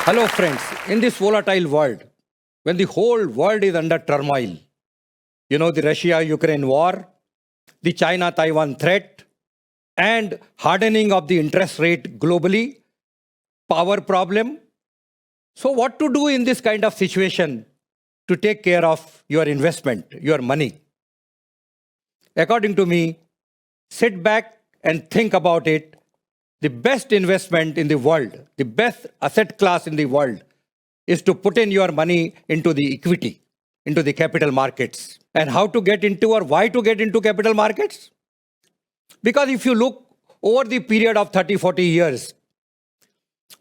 Hello, friends. In this volatile world, when the whole world is under turmoil, the Russia-Ukraine war, the China-Taiwan threat, and hardening of the interest rate globally, power problem. So what to do in this kind of situation to take care of your investment, your money? According to me, sit back and think about it. The best investment in the world, the best asset class in the world is to put in your money into the equity, into the capital markets. And how to get into or why to get into capital markets? Because if you look over the period of 30, 40 years,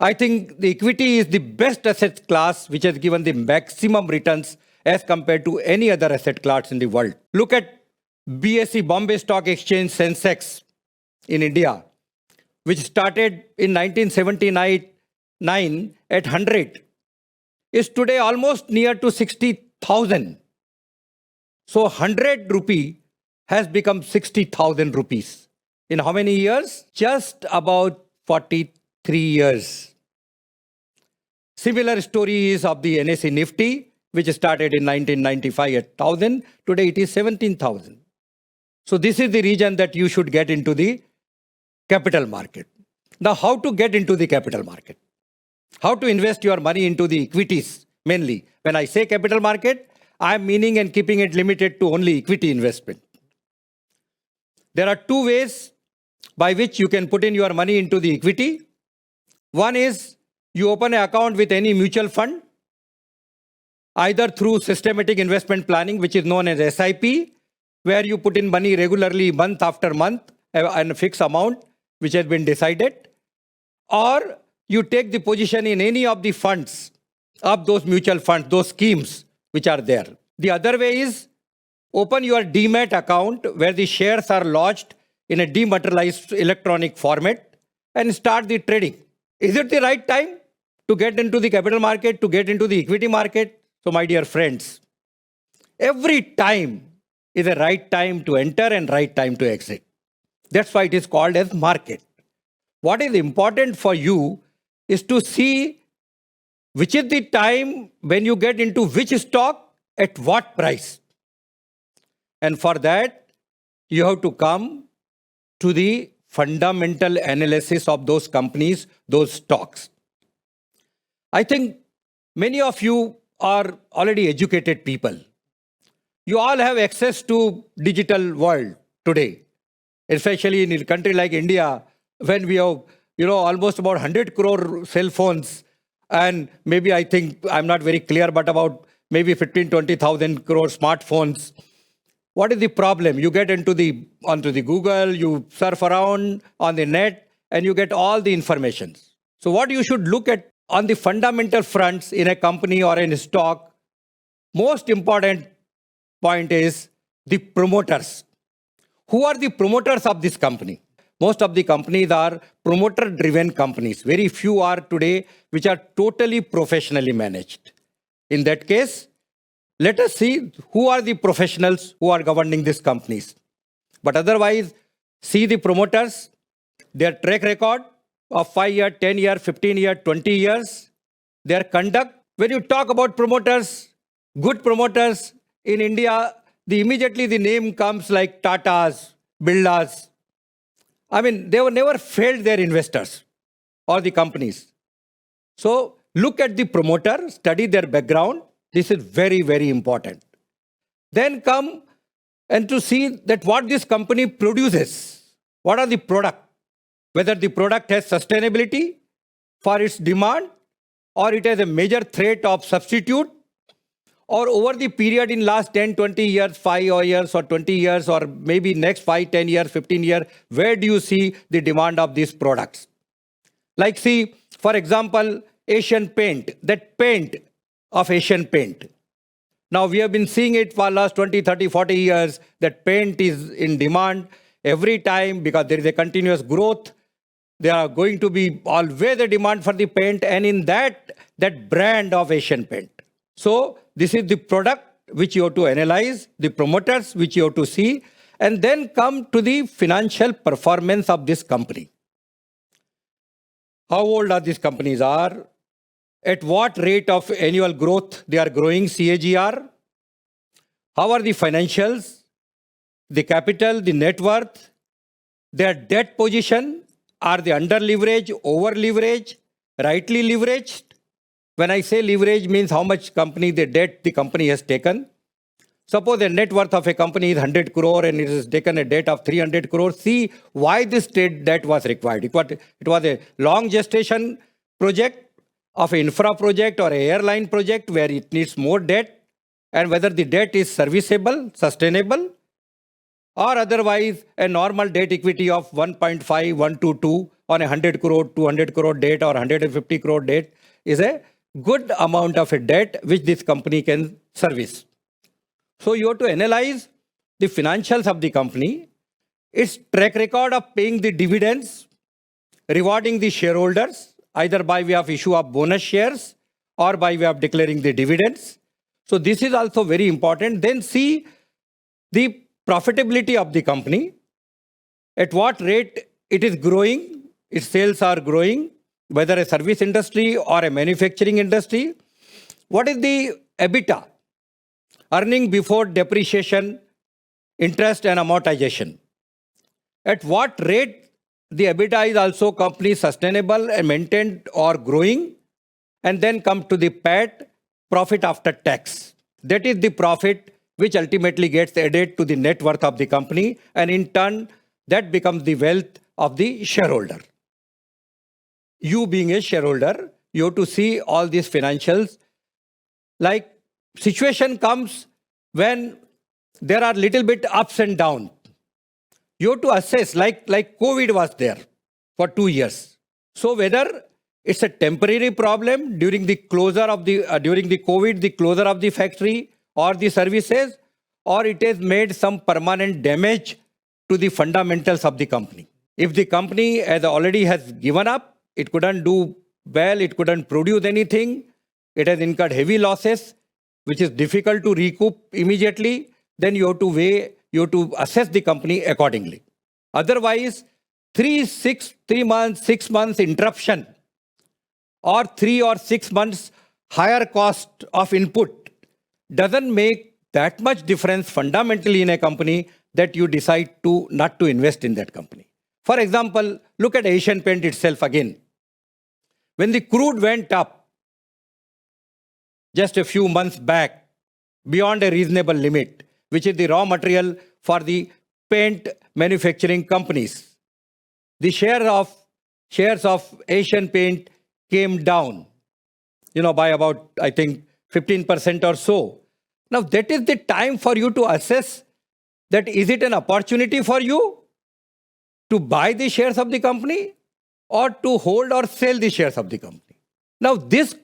I think the equity is the best asset class which has given the maximum returns as compared to any other asset class in the world. Look at BSE, Bombay Stock Exchange Sensex in India, which started in 1979 at 100, is today almost near to 60,000. So 100 rupee has become 60,000 rupees. In how many years? Just about 43 years. Similar story is of the NSE Nifty, which started in 1995 at 1,000. Today it is 17,000. So this is the region that you should get into the capital market. Now, how to get into the capital market? How to invest your money into the equities mainly? When I say capital market, I'm meaning and keeping it limited to only equity investment. There are two ways by which you can put in your money into the equity. One is you open an account with any mutual fund, either through systematic investment planning, which is known as SIP, where you put in money regularly month after month and a fixed amount which has been decided, or you take the position in any of the funds of those mutual funds, those schemes which are there. The other way is open your demat account where the shares are lodged in a dematerialized electronic format and start the trading. Is it the right time to get into the capital market, to get into the equity market? So my dear friends, every time is a right time to enter and right time to exit. That's why it is called as market. What is important for you is to see which is the time when you get into which stock at what price. And for that, you have to come to the fundamental analysis of those companies, those stocks. I think many of you are already educated people. You all have access to digital world today, especially in a country like India, when we have, almost about 100 crore cell phones, and maybe I think, I'm not very clear, but about maybe 15, 20,000 crore smartphones. What is the problem? You get onto the Google, you surf around on the net, and you get all the information. So what you should look at on the fundamental fronts in a company or in a stock, most important point is the promoters. Who are the promoters of this company? Most of the companies are promoter-driven companies. Very few are today which are totally professionally managed. In that case, let us see who are the professionals who are governing these companies. But otherwise, see the promoters, their track record of 5 years, 10 years, 15 years, 20 years, their conduct. When you talk about promoters, good promoters in India, immediately the name comes like Tatas, Birlas. I mean, they were never failed their investors or the companies. So look at the promoter, study their background. This is very, very important. Then come and to see that what this company produces. What are the product? Whether the product has sustainability for its demand, or it has a major threat of substitute, or over the period in last 10, 20 years, 5 years or 20 years, or maybe next 5, 10 years, 15 years, where do you see the demand of these products? Like see, for example, Asian Paint, that paint of Asian Paint. Now we have been seeing it for last 20, 30, 40 years, that paint is in demand every time because there is a continuous growth. There are going to be always a demand for the paint, and in that brand of Asian Paint. So this is the product which you have to analyze, the promoters which you have to see, and then come to the financial performance of this company. How old are these companies are? at what rate of annual growth they are growing, CAGR, how are the financials, the capital, the net worth, their debt position, are they under leveraged, over leveraged, rightly leveraged? When I say leverage means how much the debt the company has taken. Suppose the net worth of a company is 100 crore and it has taken a debt of 300 crore. See why this debt was required. It was a long gestation project of an infra project or an airline project where it needs more debt, and whether the debt is serviceable, sustainable, or otherwise a normal debt equity of 1.5, 1 to 2 on a 100 crore, 200 crore debt or 150 crore debt is a good amount of a debt which this company can service. So you have to analyze the financials of the company, its track record of paying the dividends, rewarding the shareholders, either by way of issue of bonus shares or by way of declaring the dividends. So this is also very important. Then see the profitability of the company, at what rate it is growing, its sales are growing, whether a service industry or a manufacturing industry. What is the EBITDA? Earning before depreciation, interest and amortization. At what rate the EBITDA is also company sustainable and maintained or growing, and then come to the PAT, profit after tax. That is the profit which ultimately gets added to the net worth of the company, and in turn that becomes the wealth of the shareholder. You being a shareholder, you have to see all these financials. Like situation comes when there are little bit ups and downs. You have to assess, like COVID was there for 2 years. So whether it's a temporary problem during the closure of during the COVID, the closure of the factory or the services, or it has made some permanent damage to the fundamentals of the company. If the company already has given up, it couldn't do well, it couldn't produce anything, it has incurred heavy losses, which is difficult to recoup immediately, then you have to assess the company accordingly. Otherwise, 3 months, 6 months interruption or 3 or 6 months higher cost of input doesn't make that much difference fundamentally in a company that you decide not to invest in that company. For example, look at Asian Paint itself again. When the crude went up just a few months back beyond a reasonable limit, which is the raw material for the paint manufacturing companies, the shares of Asian Paint came down, by about, I think, 15% or so. Now, that is the time for you to assess that is it an opportunity for you to buy the shares of the company or to hold or sell the shares of the company. Now, this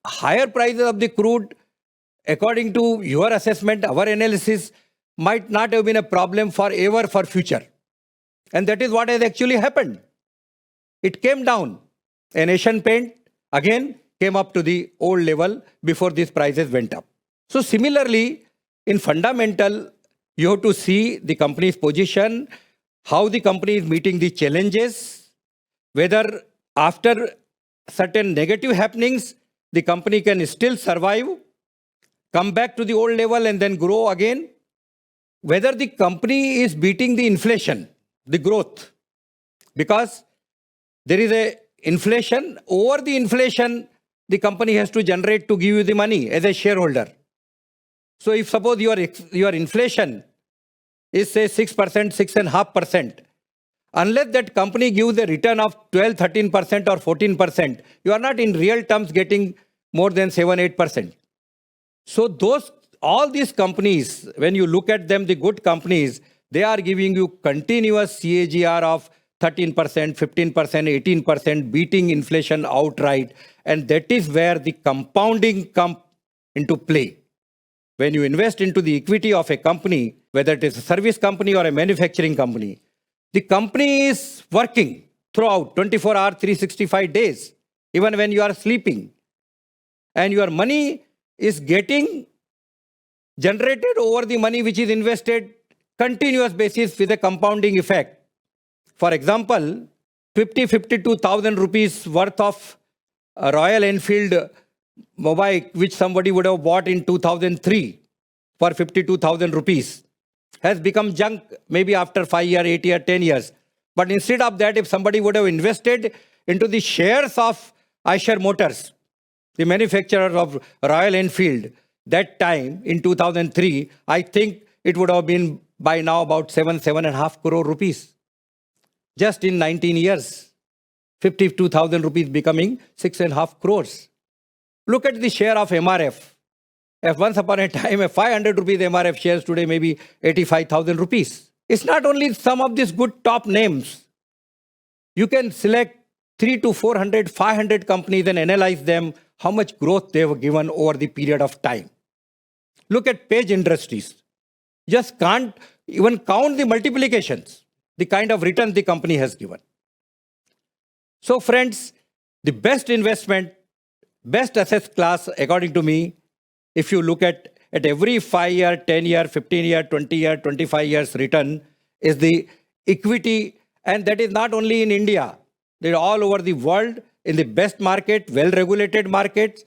higher prices of the crude, according to your assessment, our analysis, might not have been a problem for future. And that is what has actually happened. It came down. And Asian Paint, again, came up to the old level before these prices went up. So similarly, in fundamental, you have to see the company's position, how the company is meeting the challenges, whether after certain negative happenings, the company can still survive, come back to the old level and then grow again, whether the company is beating the inflation, the growth, because there is a inflation. Over the inflation, the company has to generate to give you the money as a shareholder. So if suppose your inflation is say 6%, 6.5%, unless that company gives a return of 12, 13% or 14%, you are not in real terms getting more than 7, 8%. So all these companies, when you look at them, the good companies, they are giving you continuous CAGR of 13%, 15%, 18%, beating inflation outright. And that is where the compounding comes into play. When you invest into the equity of a company, whether it is a service company or a manufacturing company, the company is working throughout 24 hours, 365 days, even when you are sleeping. And your money is getting generated over the money which is invested continuous basis with a compounding effect. For example, 52,000 rupees worth of a Royal Enfield mobile, which somebody would have bought in 2003 for 52,000 rupees, has become junk maybe after 5 years, 8 years, 10 years. But instead of that, if somebody would have invested into the shares of Eicher Motors, the manufacturer of Royal Enfield, that time in 2003, I think it would have been by now about 7.5 crore rupees. Just in 19 years, 52,000 rupees becoming 6.5 crores. Look at the share of MRF. If once upon a time, a 500 rupees MRF shares today maybe 85,000 rupees. It's not only some of these good top names. You can select 300 to 400, 500 companies and analyze them, how much growth they have given over the period of time. Look at Page Industries. Just can't even count the multiplications, the kind of return the company has given. So friends, the best investment, best asset class, according to me, if you look at every 5 year, 10 year, 15 year, 20 year, 25 years return, is the equity. And that is not only in India. They're all over the world in the best market, well-regulated markets.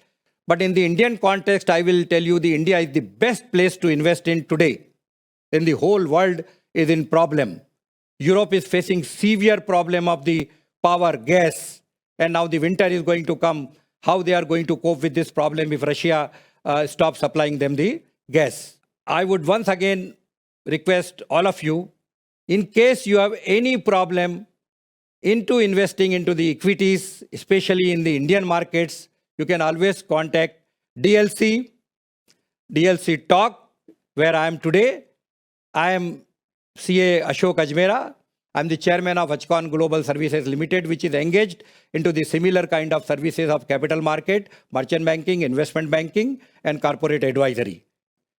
But in the Indian context, I will tell you, the India is the best place to invest in today. In the whole world is in problem. Europe is facing severe problem of the power, gas. And now the winter is going to come. How they are going to cope with this problem if Russia stops supplying them the gas. I would once again request all of you, in case you have any problem into investing into the equities, especially in the Indian markets, you can always contact DLC Talk, where I am today. I am CA Ashok Ajmera. I am the chairman of Ajcon Global Services Limited, which is engaged into the similar kind of services of capital market, merchant banking, investment banking, and corporate advisory.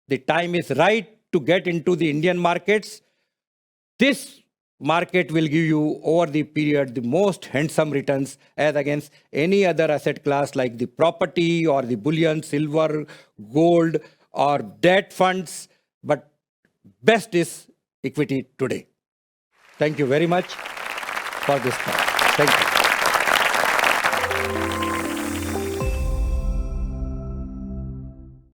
The time is right to get into the Indian markets. This market will give you over the period the most handsome returns as against any other asset class like the property or the bullion, silver, gold, or debt funds. But best is equity today. Thank you very much for this talk. Thank you.